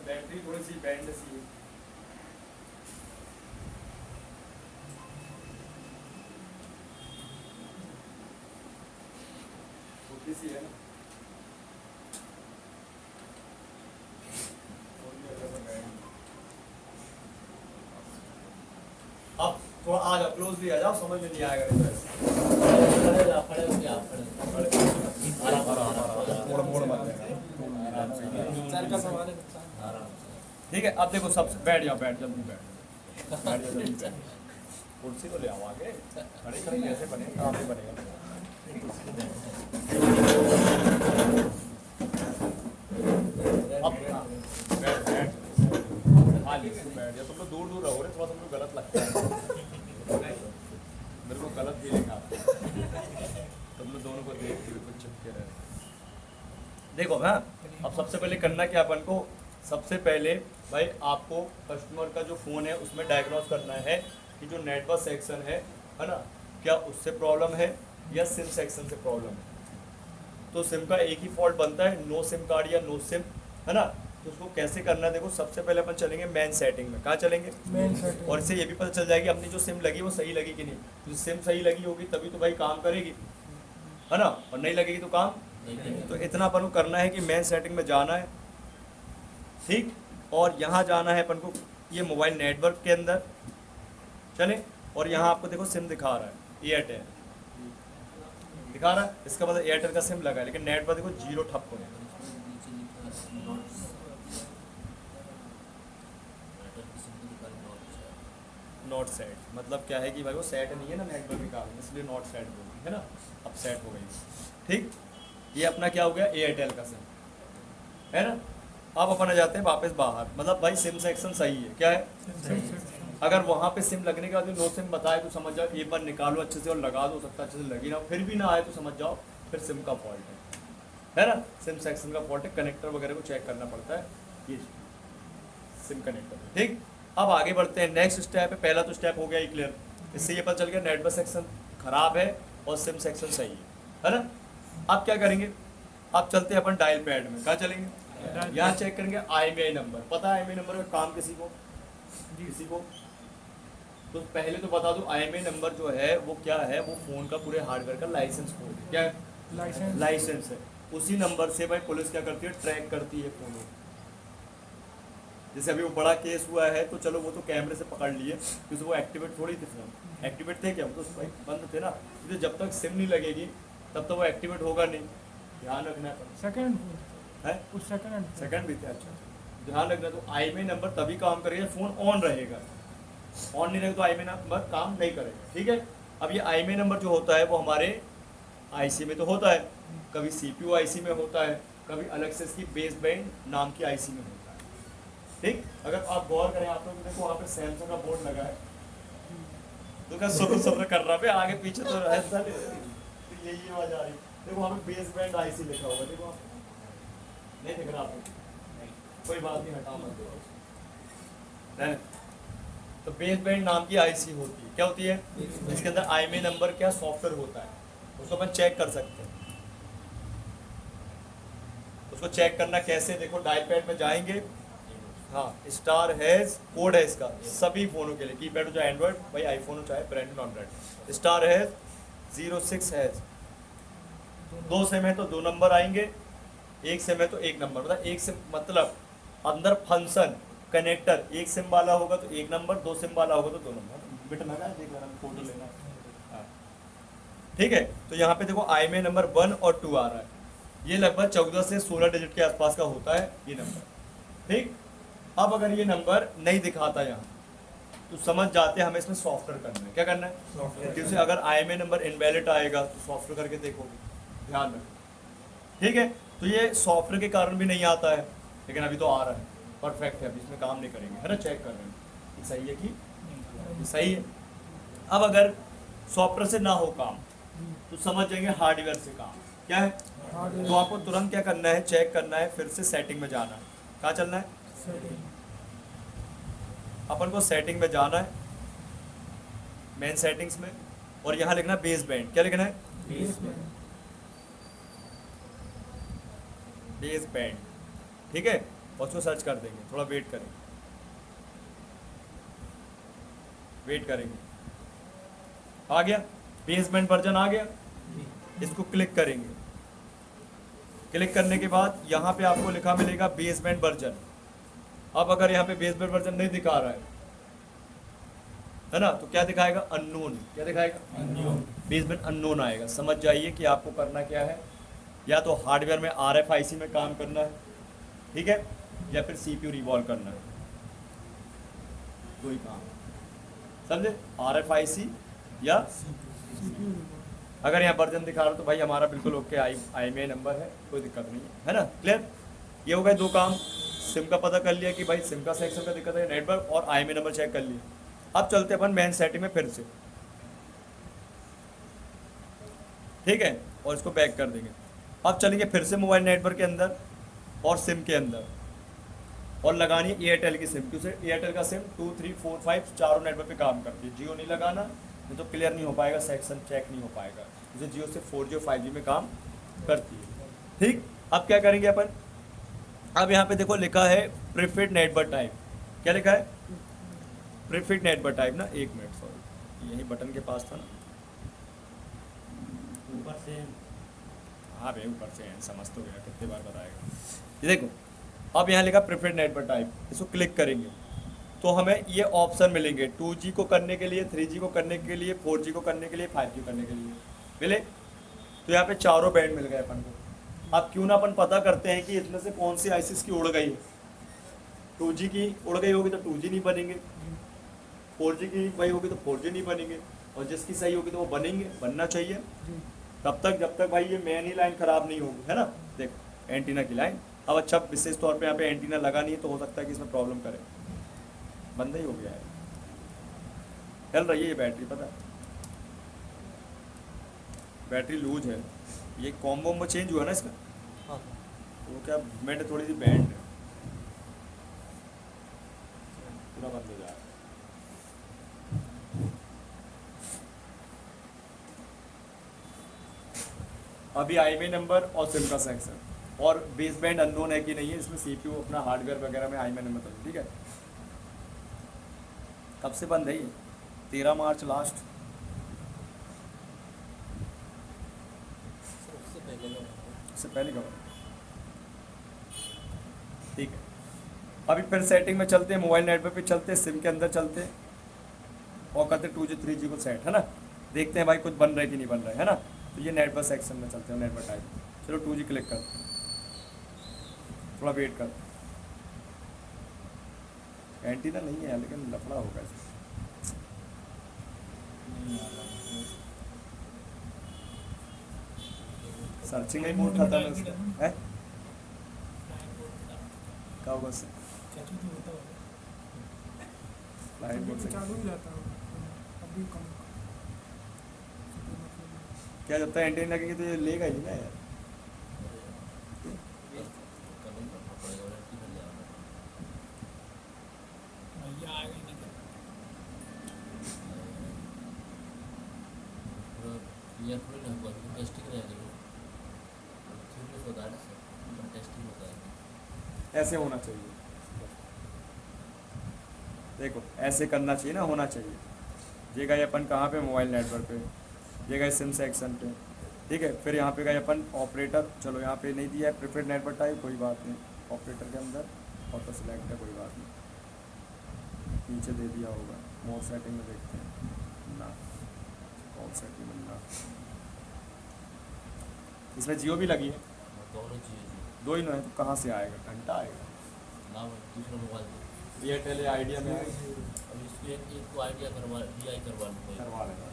Battery थोड़ी सी band सी है। छोटी सी है ना, अब थोड़ा आ जाओ, क्लोजली आ जाओ, समझ में नहीं आएगा इधर। मोड़ मत देना। ठीक है, अब देखो सबसे बैठ जाओ, बैठ जल्दी बैठ जाओ जल्दी बैठ। कुर्सी तो ले आओ आगे, खड़े खड़े कैसे बनेगा, आप ही बनेगा। अब बैठ बैठ बैठ जाओ, तुम लोग दूर दूर रहो रे, थोड़ा तुम लोग गलत लगता है, मेरे को गलत फीलिंग आता है तुम लोग दोनों को देख के कुछ चिपके रहे। देखो हाँ, अब सबसे पहले करना क्या अपन को, सबसे पहले भाई आपको कस्टमर का जो फ़ोन है उसमें डायग्नोस करना है कि जो नेटवर्क सेक्शन है ना, क्या उससे प्रॉब्लम है या सिम सेक्शन से प्रॉब्लम है। तो सिम का एक ही फॉल्ट बनता है, नो सिम कार्ड या नो सिम, है ना। तो उसको कैसे करना है, देखो सबसे पहले अपन चलेंगे मेन सेटिंग में। कहाँ चलेंगे? Main setting. और इससे ये भी पता चल जाएगी अपनी जो सिम लगी वो सही लगी कि नहीं। तो सिम सही लगी होगी तभी तो भाई काम करेगी, है ना, और नहीं लगेगी तो काम नहीं। तो इतना अपन को करना है कि मेन सेटिंग में जाना है, ठीक, और यहाँ जाना है अपन को ये मोबाइल नेटवर्क के अंदर चले, और यहाँ आपको देखो सिम दिखा रहा है एयरटेल दिखा रहा है, इसका मतलब एयरटेल का सिम लगा है, लेकिन नेटवर्क देखो जीरो ठप हो गया। नॉट सेट मतलब क्या है कि भाई वो सेट नहीं है ना नेटवर्क के कारण, इसलिए नॉट सेट हो गई है ना, अब सेट हो गई। ठीक, ये अपना क्या हो गया, एयरटेल का सिम है ना। अब अपन आ जाते हैं वापस बाहर, मतलब भाई सिम सेक्शन सही है, क्या है, अगर वहाँ पे सिम लगने के बाद नो सिम बताए तो समझ जाओ एक बार निकालो अच्छे से और लगा दो, सकता अच्छे से लगी ना, फिर भी ना आए तो समझ जाओ फिर सिम का फॉल्ट है ना, सिम सेक्शन का फॉल्ट है, कनेक्टर वगैरह को चेक करना पड़ता है, ये सिम कनेक्टर। ठीक, अब आगे बढ़ते हैं, नेक्स्ट स्टेप है, पहला तो स्टेप हो गया ये क्लियर, इससे ये पता चल गया नेटवर्क सेक्शन खराब है और सिम सेक्शन सही है ना। अब क्या करेंगे, अब चलते हैं अपन डायल पैड में। कहाँ चलेंगे, यहाँ चेक करेंगे IMEI नंबर। पता है IMEI नंबर का काम किसी को, किसी को तो पहले तो बता दूं IMEI नंबर जो है वो क्या है, वो फ़ोन का पूरे हार्डवेयर का लाइसेंस कोड है। क्या है, लाइसेंस है। उसी नंबर से भाई पुलिस क्या करती है, ट्रैक करती है फ़ोनों। जैसे अभी वो बड़ा केस हुआ है तो चलो वो तो कैमरे से पकड़ लिए, क्योंकि वो एक्टिवेट थोड़ी थे फ़ोन, एक्टिवेट थे क्या, वो तो भाई बंद थे ना, क्योंकि जब तक सिम नहीं लगेगी तब तक वो एक्टिवेट होगा नहीं, ध्यान रखना है। सेकंड है कुछ सेकंड भी थे, अच्छा ध्यान रखना। तो IMEI नंबर तभी काम करेगा, फ़ोन ऑन रहेगा, ऑन नहीं रहेगा तो IMEI नंबर काम नहीं करेगा। ठीक है, अब ये IMEI नंबर जो होता है वो हमारे IC में तो होता है, कभी CPU IC में होता है, कभी अलग से इसकी बेस बैंड नाम की IC में होता है। ठीक, अगर आप गौर करें, आप लोग देखो वहाँ पे सैमसंग का बोर्ड लगा है, तो क्या सब्र सब्र कर रहा है आगे पीछे तो ऐसा यही आवाज आ रही, देखो वहाँ पे बेस बैंड IC लिखा होगा, देखो आप नहीं दिख रहा आपको, कोई बात नहीं, हटाओ मत दो। तो बेस बैंड नाम की IC होती है, क्या होती है, इसके अंदर IMEI नंबर क्या सॉफ्टवेयर होता है, उसको अपन चेक कर सकते हैं। उसको चेक करना कैसे, देखो डायल पैड में जाएंगे, हाँ स्टार हैज कोड है इसका सभी फ़ोनों के लिए, कीपैड हो चाहे एंड्रॉयड, भाई आईफोन हो चाहे brand non brand, star has 06 has, 2 SIM है तो 2 नंबर आएंगे, 1 सिम है तो 1 नंबर, मतलब 1 सिम मतलब अंदर फंक्शन कनेक्टर 1 सिम वाला होगा तो 1 नंबर, 2 सिम वाला होगा तो 2 नंबर। बिट लगा है, देख लेना, फोटो लेना, हाँ ठीक है। तो यहाँ पे देखो IMEI नंबर 1 और 2 आ रहा है, ये लगभग 14 से 16 डिजिट के आसपास का होता है ये नंबर। ठीक, अब अगर ये नंबर नहीं दिखाता यहाँ तो समझ जाते हैं हमें इसमें सॉफ्टवेयर करना है। क्या करना है, क्योंकि अगर IMEI नंबर इनवैलिड आएगा तो सॉफ्टवेयर करके देखोगे, ध्यान रखो। ठीक है, तो ये सॉफ्टवेयर के कारण भी नहीं आता है, लेकिन अभी तो आ रहा है, परफेक्ट है, अभी इसमें काम नहीं करेंगे, है ना, चेक कर रहे हैं ये सही है कि ये सही है। अब अगर सॉफ्टवेयर से ना हो काम तो समझ जाएंगे हार्डवेयर से काम, क्या है, तो आपको तुरंत क्या करना है, चेक करना है, फिर से सेटिंग में जाना है। कहाँ चलना है, अपन को सेटिंग में जाना है, मेन सेटिंग्स में, और यहाँ लिखना है बेस बैंड। क्या लिखना है, बेस बैंड। ठीक है, और उसको सर्च कर देंगे, थोड़ा वेट करेंगे, वेट करेंगे। आ गया बेसबैंड वर्जन, आ गया। इसको क्लिक करेंगे, क्लिक करने के बाद यहाँ पे आपको लिखा मिलेगा बेसबैंड वर्जन। अब अगर यहाँ पे बेसबैंड वर्जन नहीं दिखा रहा है ना, तो क्या दिखाएगा, अननोन। क्या दिखाएगा, अननोन। बेसबैंड अननोन आएगा। समझ जाइए कि आपको करना क्या है, या तो हार्डवेयर में RFIC में काम करना है, ठीक है, या फिर CPU रिवॉल्व करना है, दो ही काम, समझे, RFIC या अगर यहाँ वर्जन दिखा रहा हो तो भाई हमारा बिल्कुल ओके, IMEI नंबर है, कोई दिक्कत नहीं है ना। क्लियर, ये हो गए दो काम। सिम का पता कर लिया कि भाई सिम का सेक्शन का दिक्कत है, नेटवर्क और IMEI नंबर चेक कर लिया। अब चलते अपन मेन सेटिंग में फिर से, ठीक है, और इसको बैक कर देंगे। अब चलेंगे फिर से मोबाइल नेटवर्क के अंदर और सिम के अंदर, और लगानी है एयरटेल की सिम, क्योंकि एयरटेल का सिम 2, 3, 4, 5 चारों नेटवर्क पे काम करती है। जियो नहीं लगाना, नहीं तो क्लियर नहीं हो पाएगा, सेक्शन चेक नहीं हो पाएगा, जैसे जियो से 4G और 5G में काम करती है। ठीक, अब क्या करेंगे अपन, अब यहाँ पे देखो लिखा है प्रीफर्ड नेटवर्क टाइप। क्या लिखा है, प्रीफर्ड नेटवर्क टाइप ना, एक मिनट, सॉरी यही बटन के पास था ना, ऊपर से। हाँ भाई ऊपर से है, समझ तो गया, कितने बार बताएगा। ये देखो अब यहाँ लिखा प्रीफर्ड नेटवर्क टाइप, इसको क्लिक करेंगे तो हमें ये ऑप्शन मिलेंगे 2G को करने के लिए, 3G को करने के लिए, 4G को करने के लिए, 5G को करने के लिए मिले। तो यहाँ पे चारों बैंड मिल गए अपन को। अब क्यों ना अपन पता करते हैं कि इसमें से कौन सी आईसीस की उड़ गई है। 2G की उड़ गई होगी तो 2G नहीं बनेंगे, 4G की गई होगी तो 4G नहीं बनेंगे, और जिसकी सही होगी तो वो बनेंगे, बनना चाहिए तब तक जब तक भाई ये मेन ही लाइन खराब नहीं होगी, है ना। देखो एंटीना की लाइन, अब अच्छा विशेष तौर पे यहाँ पे एंटीना लगा नहीं है तो हो सकता है कि इसमें प्रॉब्लम करे, बंद ही हो गया है, चल रही है ये बैटरी, पता बैटरी लूज है। ये कॉम्बो में चेंज हुआ ना इसका, हाँ। वो क्या मिड थोड़ी सी बैंड है, पूरा बंद हो जा रहा है। अभी IMEI नंबर और सिम का सेक्शन और बेस बैंड अननोन है कि नहीं है, इसमें CPU अपना हार्डवेयर वगैरह में IMEI नंबर तो ठीक है। कब से बंद है ये, 13 मार्च लास्ट, उससे पहले कब, ठीक है। अभी फिर सेटिंग में चलते हैं, मोबाइल नेटवर्क पे चलते हैं, सिम के अंदर चलते हैं और करते 2G 3G को सेट, है ना। देखते हैं भाई कुछ बन रहा है कि नहीं बन रहा है ना। तो ये नेटवर्क सेक्शन में चलते हैं, नेटवर्क टाइप, चलो 2G क्लिक करते हैं, थोड़ा वेट करते हैं। एंटीना नहीं है लेकिन लफड़ा होगा इसमें, सर्चिंग ही मोड खत्म है उसका, है क्या होगा उससे, फ्लाइट मोड से चालू ही जाता है अभी कम। क्या जब तक एंटीना लगेगी तो ये लेगा ही ना यार। भैया आ गए निकल। ये थोड़ी ना हुआ कि टेस्टिंग रह गई, सीरियस होता है ना सर, टेस्टिंग होता है। ऐसे होना चाहिए, देखो ऐसे करना चाहिए ना, होना चाहिए। ये गए अपन कहाँ पे, मोबाइल नेटवर्क पे, ये गए सिम सेक्शन पे, ठीक है। फिर यहाँ पे गए अपन ऑपरेटर, चलो यहाँ पे नहीं दिया है प्रीफर्ड नेटवर्क टाइप, कोई बात नहीं, ऑपरेटर के अंदर ऑटो सेलेक्ट है, कोई बात नहीं, नीचे दे दिया होगा। मोर सेटिंग में देखते हैं ना, ऑल सेटिंग में ना, इसमें जियो भी लगी है, दोनों चीज़ दो ही है, तो कहाँ से आएगा, घंटा आएगा, ना दूसरा मोबाइल एयरटेल आइडिया में आएगा, अब इसको एक को आइडिया करवा DI करवा लूँगा। करवा लेगा।